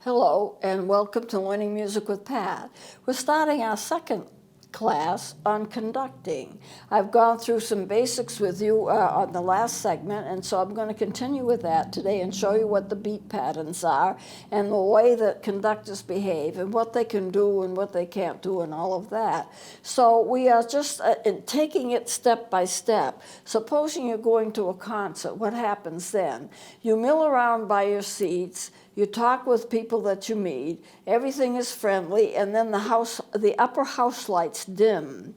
Hello, and welcome to Learning Music with Pat. We're starting our second class on conducting. I've gone through some basics with you on the last segment, and so I'm going to continue with that today and show you what the beat patterns are and the way that conductors behave and what they can do and what they can't do and all of that. So we are just taking it step by step. Supposing you're going to a concert, what happens then? You mill around by your seats, you talk with people that you meet, everything is friendly, and then the upper house lights dim.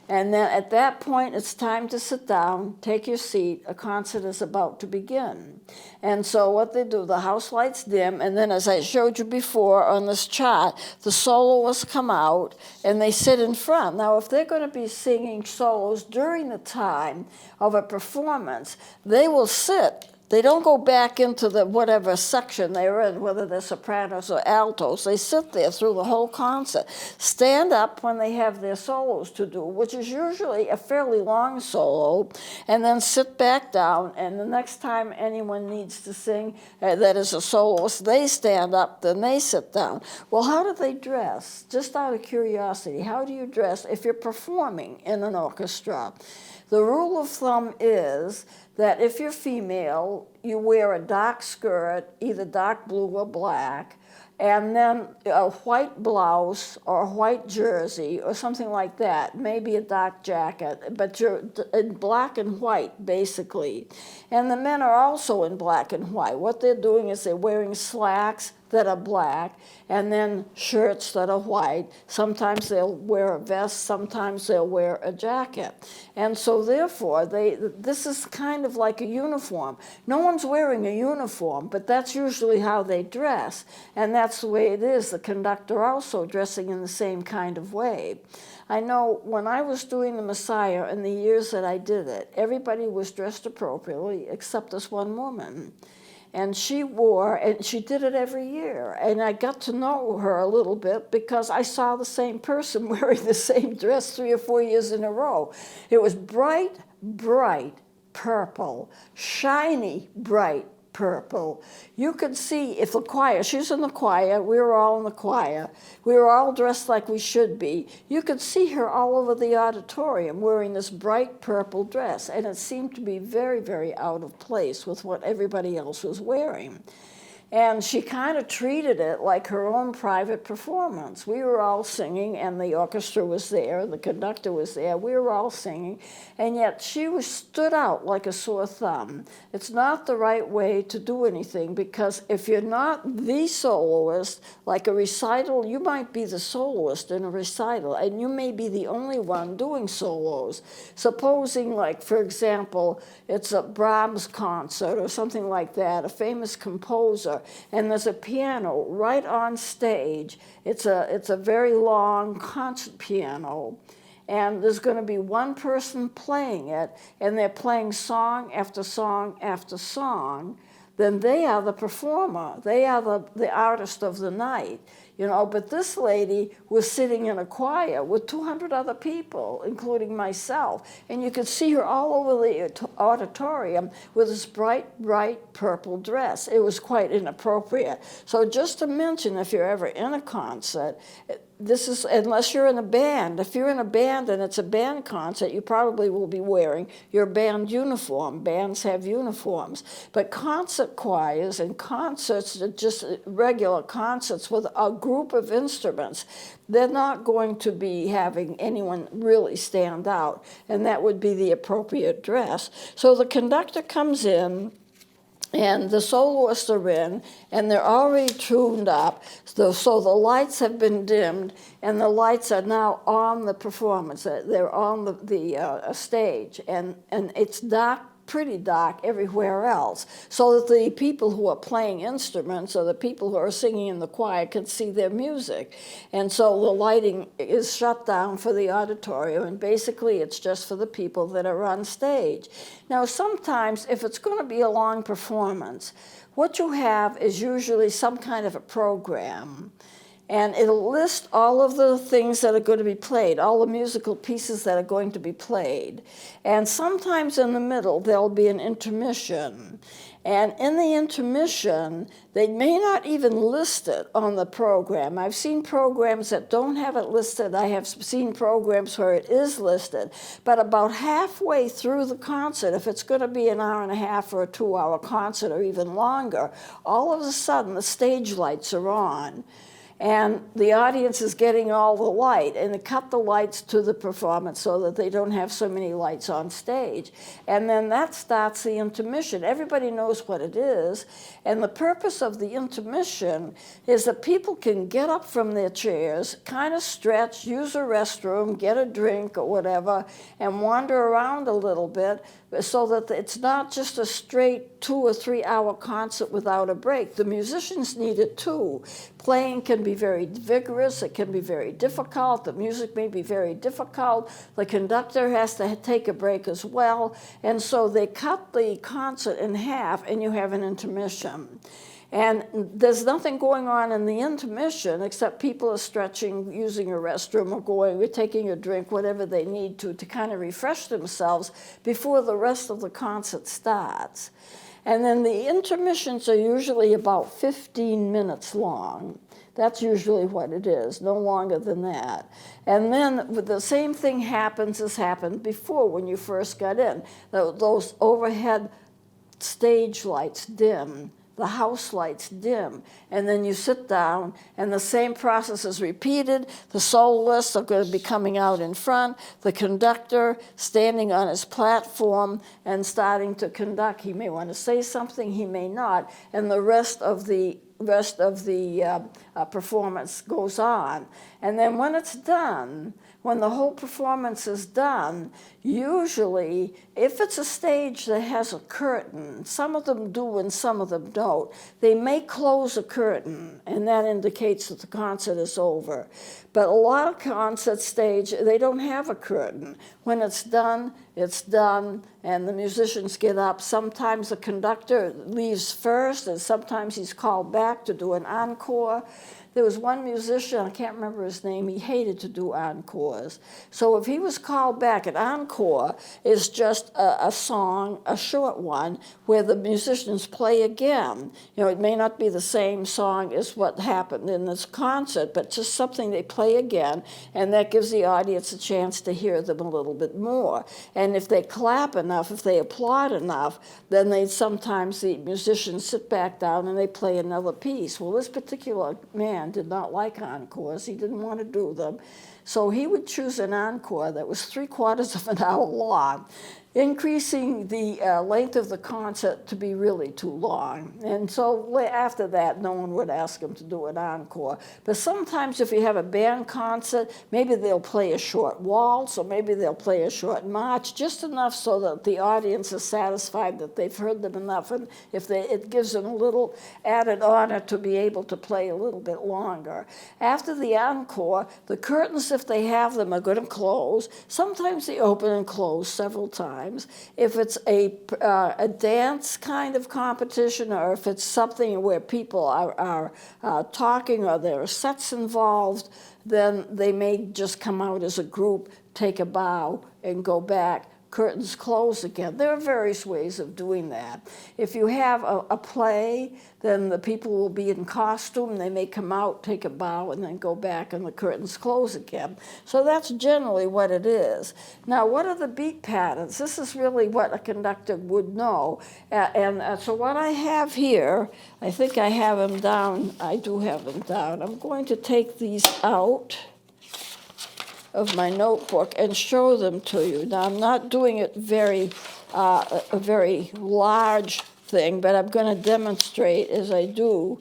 And then at that point, it's time to sit down, take your seat, a concert is about to begin. And so what they do, the house lights dim, and then as I showed you before on this chart, the soloists come out and they sit in front. Now, if they're going to be singing solos during the time of a performance, they will sit. They don't go back into the whatever section they're in, whether they're sopranos or altos. They sit there through the whole concert. Stand up when they have their solos to do, which is usually a fairly long solo, and then sit back down, and the next time anyone needs to sing that is a soloist, they stand up, then they sit down. Well, how do they dress? Just out of curiosity, how do you dress if you're performing in an orchestra? The rule of thumb is that if you're female, you wear a dark skirt, either dark blue or black, and then a white blouse or a white jersey or something like that, maybe a dark jacket, but you're in black and white, basically. And the men are also in black and white. What they're doing is they're wearing slacks that are black, and then shirts that are white. Sometimes they'll wear a vest, sometimes they'll wear a jacket. And so therefore, this is kind of like a uniform. No one's wearing a uniform, but that's usually how they dress. And that's the way it is. The conductor also dressing in the same kind of way. I know when I was doing the Messiah in the years that I did it, everybody was dressed appropriately except this one woman. And she did it every year. And I got to know her a little bit because I saw the same person wearing the same dress 3 or 4 years in a row. It was bright, bright purple, shiny, bright purple. You could see if the choir, she's in the choir, we were all in the choir, we were all dressed like we should be. You could see her all over the auditorium wearing this bright purple dress, and it seemed to be very, very out of place with what everybody else was wearing. And she kind of treated it like her own private performance. We were all singing, and the orchestra was there, the conductor was there, we were all singing, and yet she stood out like a sore thumb. It's not the right way to do anything, because if you're not the soloist, like a recital, you might be the soloist in a recital, and you may be the only one doing solos. Supposing, like, for example, it's a Brahms concert or something like that, a famous composer, and there's a piano right on stage. It's a very long concert piano, and there's going to be one person playing it, and they're playing song after song after song. Then they are the performer. They are the artist of the night. But this lady was sitting in a choir with 200 other people, including myself, and you could see her all over the auditorium with this bright, bright purple dress. It was quite inappropriate. So just to mention, if you're ever in a concert, this is, unless you're in a band. If you're in a band and it's a band concert, you probably will be wearing your band uniform. Bands have uniforms. But concert choirs and concerts, just regular concerts with a group of instruments, they're not going to be having anyone really stand out, and that would be the appropriate dress. So the conductor comes in, and the soloists are in, and they're already tuned up, so the lights have been dimmed, and the lights are now on the performance. They're on the stage, and it's dark, pretty dark everywhere else, so that the people who are playing instruments or the people who are singing in the choir can see their music. And so the lighting is shut down for the auditorium, and basically it's just for the people that are on stage. Now, sometimes if it's going to be a long performance, what you have is usually some kind of a program. And it'll list all of the things that are going to be played, all the musical pieces that are going to be played. And sometimes in the middle, there'll be an intermission. And in the intermission, they may not even list it on the program. I've seen programs that don't have it listed. I have seen programs where it is listed. But about halfway through the concert, if it's going to be an hour and a half or a 2-hour concert or even longer, all of a sudden the stage lights are on. And the audience is getting all the light, and they cut the lights to the performance so that they don't have so many lights on stage. And then that starts the intermission. Everybody knows what it is, and the purpose of the intermission is that people can get up from their chairs, kind of stretch, use a restroom, get a drink or whatever, and wander around a little bit so that it's not just a straight 2 or 3 hour concert without a break. The musicians need it too. Playing can be very vigorous, it can be very difficult, the music may be very difficult, the conductor has to take a break as well, and so they cut the concert in half and you have an intermission. And there's nothing going on in the intermission except people are stretching, using a restroom or taking a drink, whatever they need to kind of refresh themselves before the rest of the concert starts. And then the intermissions are usually about 15 minutes long. That's usually what it is, no longer than that. And then the same thing happens as happened before when you first got in. Those overhead stage lights dim, the house lights dim, and then you sit down and the same process is repeated. The soloists are going to be coming out in front, the conductor standing on his platform and starting to conduct. He may want to say something, he may not, and the rest of the performance goes on. And then when it's done, when the whole performance is done, usually, if it's a stage that has a curtain, some of them do and some of them don't, they may close a curtain, and that indicates that the concert is over. But a lot of concert stage, they don't have a curtain. When it's done, and the musicians get up. Sometimes the conductor leaves first, and sometimes he's called back to do an encore. There was one musician, I can't remember his name, he hated to do encores. So if he was called back, an encore is just a song, a short one, where the musicians play again. You know, it may not be the same song as what happened in this concert, but just something they play again, and that gives the audience a chance to hear them a little bit more. And if they clap enough, if they applaud enough, then sometimes the musicians sit back down and they play another piece. Well, this particular man did not like encores. He didn't want to do them. So he would choose an encore that was 3/4 of an hour long, increasing the length of the concert to be really too long. And so after that, no one would ask him to do an encore. But sometimes if you have a band concert, maybe they'll play a short waltz, or maybe they'll play a short march, just enough so that the audience is satisfied that they've heard them enough, and it gives them a little added honor to be able to play a little bit longer. After the encore, the curtains, if they have them, are going to close. Sometimes they open and close several times. If it's a dance kind of competition, or if it's something where people are talking or there are sets involved, then they may just come out as a group, take a bow, and go back. Curtains close again. There are various ways of doing that. If you have a play, then the people will be in costume. They may come out, take a bow, and then go back, and the curtains close again. So that's generally what it is. Now, what are the beat patterns? This is really what a conductor would know. So what I have here, I think I have them down. I do have them down. I'm going to take these out of my notebook and show them to you. Now, I'm not doing it a very large thing, but I'm going to demonstrate as I do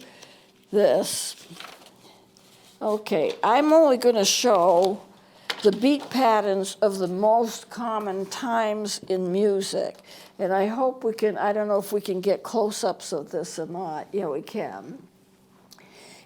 this. Okay, I'm only going to show the beat patterns of the most common times in music. And I hope we can, I don't know if we can get close-ups of this or not. Yeah, we can.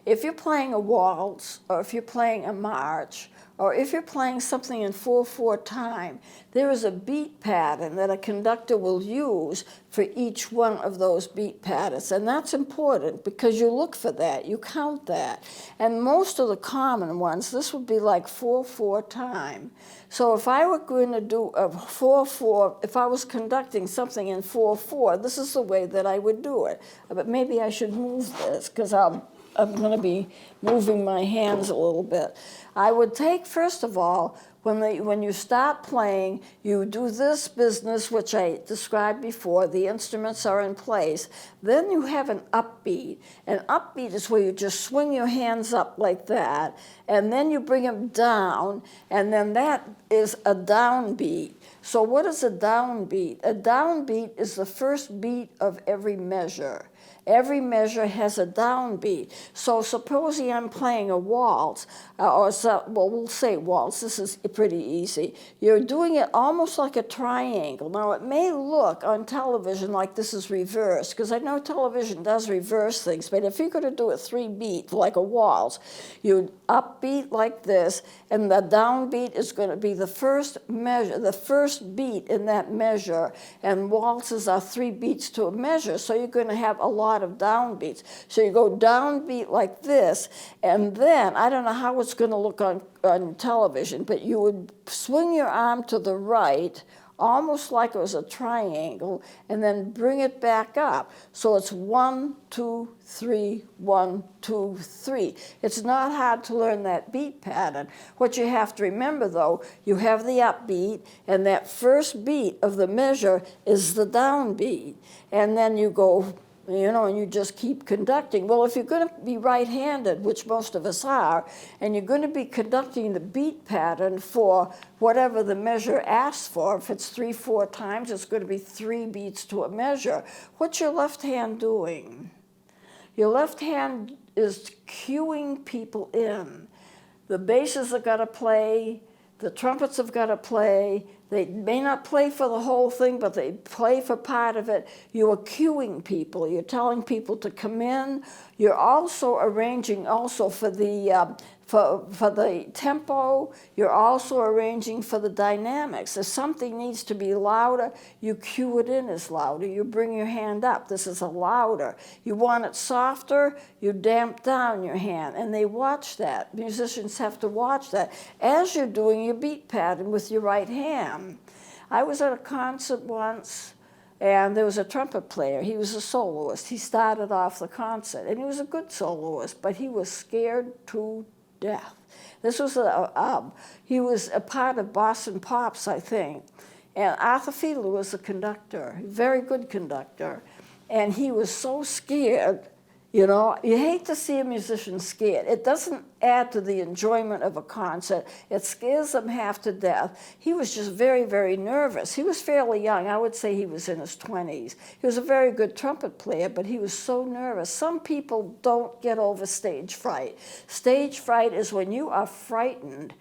If you're playing a waltz, or if you're playing a march, or if you're playing something in 4/4 time, there is a beat pattern that a conductor will use for each one of those beat patterns. And that's important because you look for that, you count that. And most of the common ones, this would be like 4/4 time. So if I were going to do a 4/4, if I was conducting something in 4/4, this is the way that I would do it. But maybe I should move this because I'm going to be moving my hands a little bit. I would take, first of all, when you start playing, you do this business, which I described before. The instruments are in place. Then you have an upbeat. An upbeat is where you just swing your hands up like that, and then you bring them down, and then that is a downbeat. So what is a downbeat? A downbeat is the first beat of every measure. Every measure has a downbeat. So supposing I'm playing a waltz, we'll say waltz. This is pretty easy. You're doing it almost like a triangle. Now, it may look on television like this is reversed, because I know television does reverse things, but if you're going to do it 3 beat, like a waltz, you upbeat like this, and the downbeat is going to be the first measure, the first beat in that measure, and waltzes are 3 beats to a measure, so you're going to have a lot of downbeats. So you go downbeat like this, and then, I don't know how it's going to look on television, but you would swing your arm to the right, almost like it was a triangle, and then bring it back up. So it's 1, 2, 3, 1, 2, 3. It's not hard to learn that beat pattern. What you have to remember, though, you have the upbeat, and that first beat of the measure is the downbeat. And then you go, and you just keep conducting. Well, if you're going to be right-handed, which most of us are, and you're going to be conducting the beat pattern for whatever the measure asks for, if it's 3/4 times, it's going to be 3 beats to a measure. What's your left hand doing? Your left hand is cueing people in. The basses have got to play, the trumpets have got to play. They may not play for the whole thing, but they play for part of it. You are cueing people. You're telling people to come in. You're also arranging for the for the tempo. You're also arranging for the dynamics. If something needs to be louder, you cue it in as louder. You bring your hand up. This is a louder. You want it softer, you damp down your hand. And they watch that. Musicians have to watch that as you're doing your beat pattern with your right hand. I was at a concert once, and there was a trumpet player. He was a soloist. He started off the concert, and he was a good soloist, but he was scared to death. This was he was a part of Boston Pops, I think, and Arthur Fiedler was the conductor, very good conductor, and he was so scared. You hate to see a musician scared. It doesn't add to the enjoyment of a concert. It scares them half to death. He was just very, very nervous. He was fairly young. I would say he was in his 20s. He was a very good trumpet player, but he was so nervous. Some people don't get over stage fright. Stage fright is when you are frightened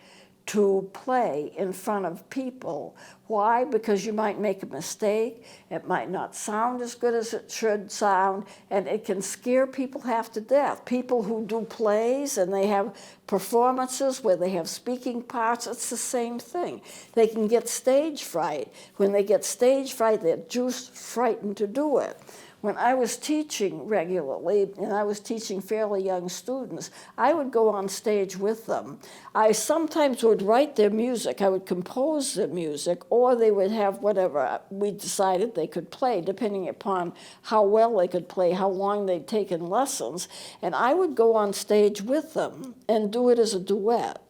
to play in front of people. Why? Because you might make a mistake, it might not sound as good as it should sound, and it can scare people half to death. People who do plays and they have performances where they have speaking parts, it's the same thing. They can get stage fright. When they get stage fright, they're just frightened to do it. When I was teaching regularly, and I was teaching fairly young students, I would go on stage with them. I sometimes would write their music, I would compose their music, or they would have whatever we decided they could play, depending upon how well they could play, how long they'd taken lessons. And I would go on stage with them and do it as a duet.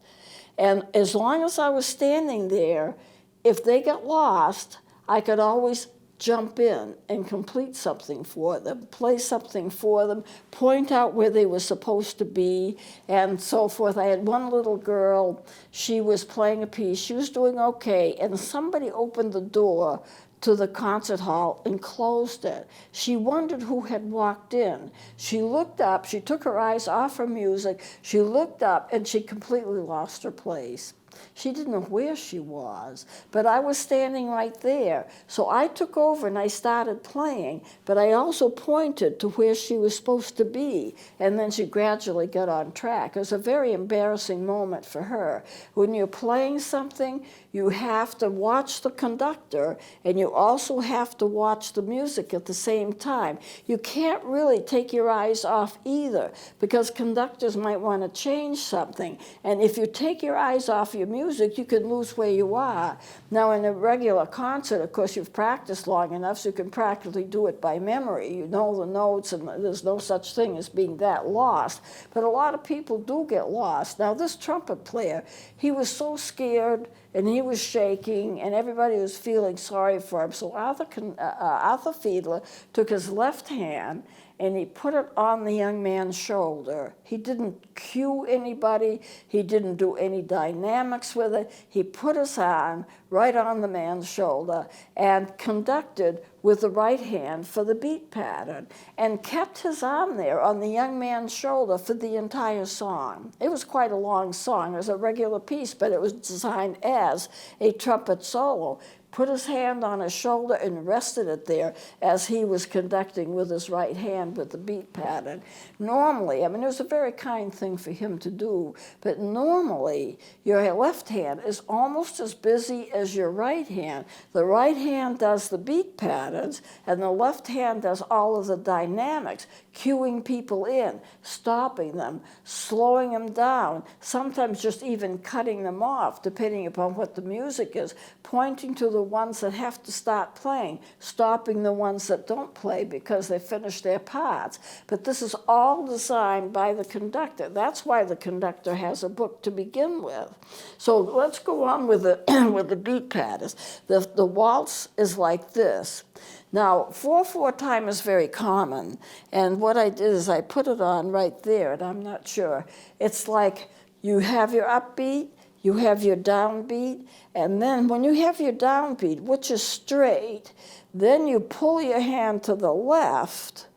And as long as I was standing there, if they got lost, I could always jump in and complete something for them, play something for them, point out where they were supposed to be, and so forth. I had one little girl, she was playing a piece, she was doing okay, and somebody opened the door to the concert hall and closed it. She wondered who had walked in. She looked up, she took her eyes off her music, she looked up, and she completely lost her place. She didn't know where she was, but I was standing right there. So I took over and I started playing, but I also pointed to where she was supposed to be, and then she gradually got on track. It was a very embarrassing moment for her. When you're playing something, you have to watch the conductor, and you also have to watch the music at the same time. You can't really take your eyes off either, because conductors might want to change something. And if you take your eyes off your music, you could lose where you are. Now, in a regular concert, of course, you've practiced long enough so you can practically do it by memory. You know the notes, and there's no such thing as being that lost. But a lot of people do get lost. Now, this trumpet player, he was so scared, and he was shaking, and everybody was feeling sorry for him. So Arthur Fiedler took his left hand and he put it on the young man's shoulder. He didn't cue anybody. He didn't do any dynamics with it. He put his hand right on the man's shoulder and conducted with the right hand for the beat pattern and kept his arm there on the young man's shoulder for the entire song. It was quite a long song. It was a regular piece, but it was designed as a trumpet solo. Put his hand on his shoulder and rested it there as he was conducting with his right hand with the beat pattern. Normally, I mean, it was a very kind thing for him to do, but normally your left hand is almost as busy as your right hand. The right hand does the beat patterns, and the left hand does all of the dynamics, cueing people in, stopping them, slowing them down, sometimes just even cutting them off, depending upon what the music is, pointing to the ones that have to start playing, stopping the ones that don't play because they finished their parts. But this is all designed by the conductor. That's why the conductor has a book to begin with. So let's go on with the, with the beat patterns. The waltz is like this. Now, 4/4 time is very common, and what I did is I put it on right there, and I'm not sure. It's like you have your upbeat, you have your downbeat, and then when you have your downbeat, which is straight, then you pull your hand to the left,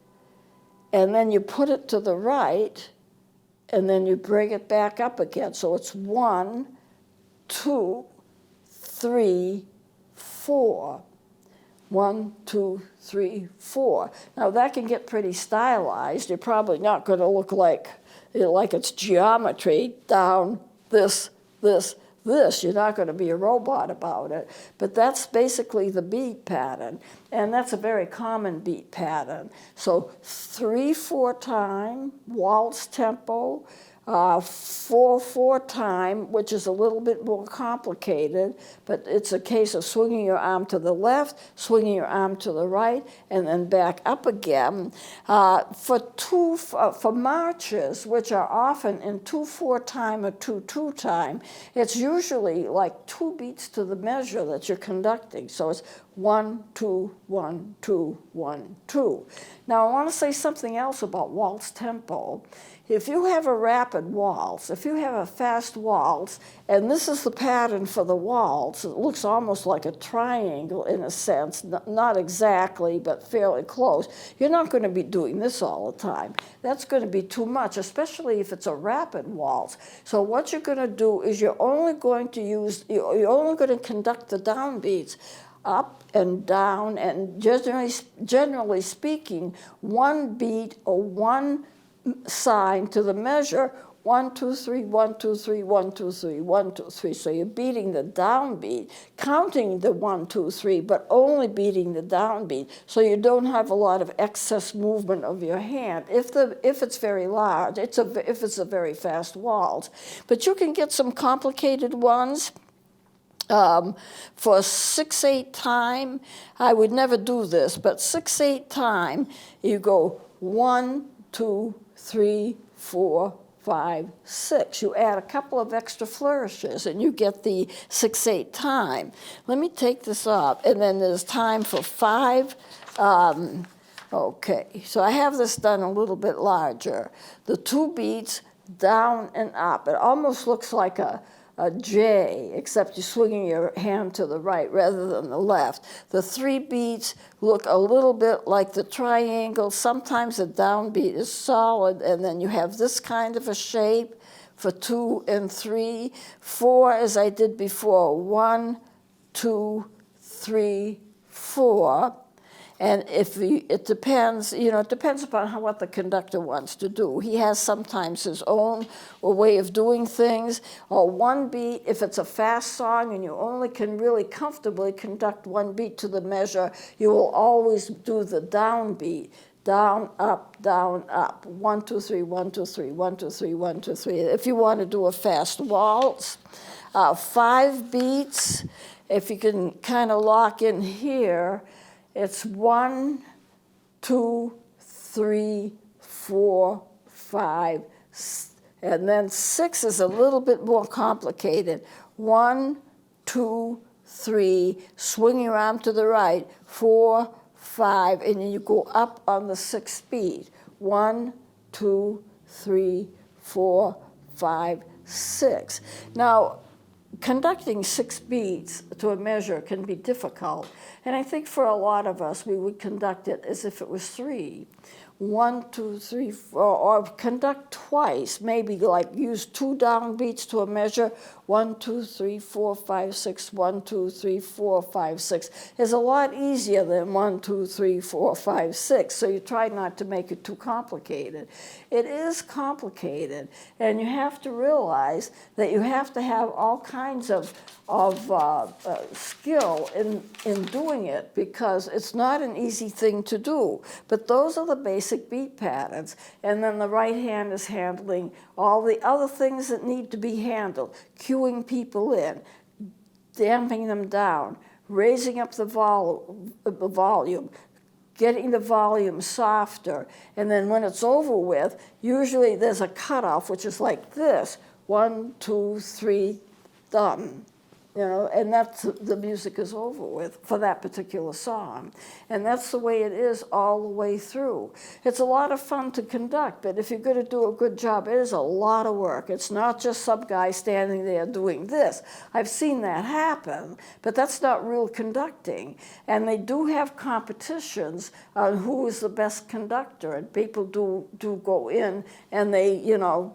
and then you put it to the right, and then you bring it back up again. So it's 1, 2, 3, 4. 1, 2, 3, 4. Now that can get pretty stylized. You're probably not going to look like it's geometry, down, this, this, this. You're not going to be a robot about it. But that's basically the beat pattern. And that's a very common beat pattern. So 3/4 time, waltz tempo, 4/4 time, which is a little bit more complicated, but it's a case of swinging your arm to the left, swinging your arm to the right, and then back up again. For marches, which are often in 2/4 time or 2/2 time, it's usually like 2 beats to the measure that you're conducting. So it's 1, 2, 1, 2, 1, 2. Now I want to say something else about waltz tempo. If you have a rapid waltz, if you have a fast waltz, and this is the pattern for the waltz, it looks almost like a triangle in a sense, not exactly, but fairly close. You're not going to be doing this all the time. That's going to be too much, especially if it's a rapid waltz. So what you're going to do is you're only going to conduct the downbeats up and down, and generally speaking, one beat or one sign to the measure, 1, 2, 3, 1, 2, 3, 1, 2, 3, 1, 2, 3. So you're beating the downbeat, counting the 1, 2, 3, but only beating the downbeat. So you don't have a lot of excess movement of your hand. If it's very large, if it's a very fast waltz, but you can get some complicated ones. For 6/8 time, I would never do this, but 6/8 time, you go 1, 2, 3, 4, 5, 6. You add a couple of extra flourishes and you get the 6/8 time. Let me take this up, and then there's time for 5. Okay, so I have this done a little bit larger. The 2 beats down and up. It almost looks like a J, except you're swinging your hand to the right rather than the left. The 3 beats look a little bit like the triangle. Sometimes the downbeat is solid, and then you have this kind of a shape for 2 and 3. 4, as I did before, 1, 2, 3, 4. And it depends, it depends upon what the conductor wants to do. He has sometimes his own way of doing things, or one beat. If it's a fast song and you only can really comfortably conduct one beat to the measure, you will always do the downbeat. Down, up, 1, 2, 3, 1, 2, 3, 1, 2, 3, 1, 2, 3. If you want to do a fast waltz, 5 beats, if you can kind of lock in here, it's 1, 2, 3, 4, 5, and then 6 is a little bit more complicated. 1, 2, 3, swing your arm to the right, 4, 5, and then you go up on the 6th beat. 1, 2, 3, 4, 5, 6. Now, conducting 6 beats to a measure can be difficult, and I think for a lot of us, we would conduct it as if it was 3. 1, 2, 3, 4, or conduct twice, maybe like use 2 downbeats to a measure. 1, 2, 3, 4, 5, 6, 1, 2, 3, 4, 5, 6 is a lot easier than 1, 2, 3, 4, 5, 6. So you try not to make it too complicated. It is complicated, and you have to realize that you have to have all kinds of skill in doing it, because it's not an easy thing to do. But those are the basic beat patterns, and then the right hand is handling all the other things that need to be handled. Cueing people in, damping them down, raising up the volume, getting the volume softer, and then when it's over with, usually there's a cutoff, which is like this: 1, 2, 3, done. And that's the music is over with for that particular song. And that's the way it is all the way through. It's a lot of fun to conduct, but if you're going to do a good job, it is a lot of work. It's not just some guy standing there doing this. I've seen that happen, but that's not real conducting. And they do have competitions on who is the best conductor, and people do go in and they,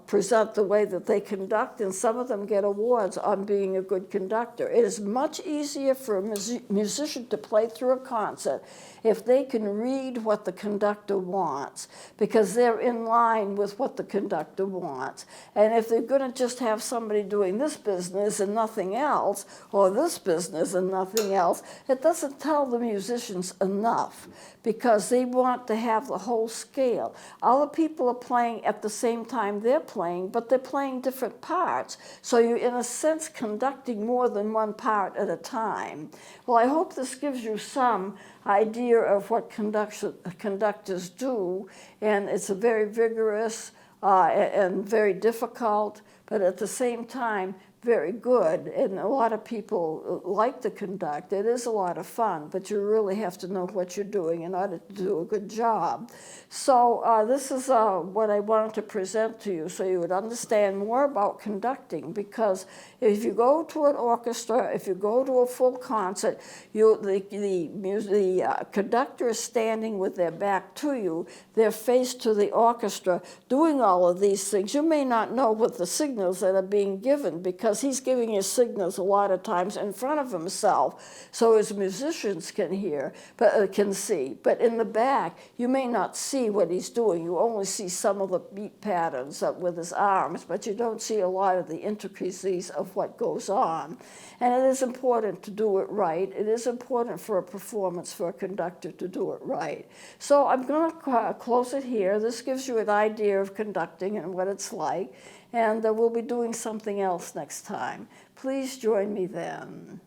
present the way that they conduct, and some of them get awards on being a good conductor. It is much easier for a musician to play through a concert if they can read what the conductor wants, because they're in line with what the conductor wants. And if they're going to just have somebody doing this business and nothing else, or this business and nothing else, it doesn't tell the musicians enough, because they want to have the whole scale. Other people are playing at the same time they're playing, but they're playing different parts. So you're, in a sense, conducting more than one part at a time. Well, I hope this gives you some idea of what conductors do, and it's a very vigorous and very difficult, but at the same time, very good, and a lot of people like to conduct. It is a lot of fun, but you really have to know what you're doing in order to do a good job. So this is what I wanted to present to you, so you would understand more about conducting, because if you go to an orchestra, if you go to a full concert, the conductor is standing with their back to you, their face to the orchestra, doing all of these things. You may not know what the signals that are being given, because he's giving his signals a lot of times in front of himself, so his musicians can hear, but can see. But in the back, you may not see what he's doing. You only see some of the beat patterns with his arms, but you don't see a lot of the intricacies of what goes on. And it is important to do it right. It is important for a performance, for a conductor to do it right. So I'm going to close it here. This gives you an idea of conducting and what it's like. And we'll be doing something else next time. Please join me then.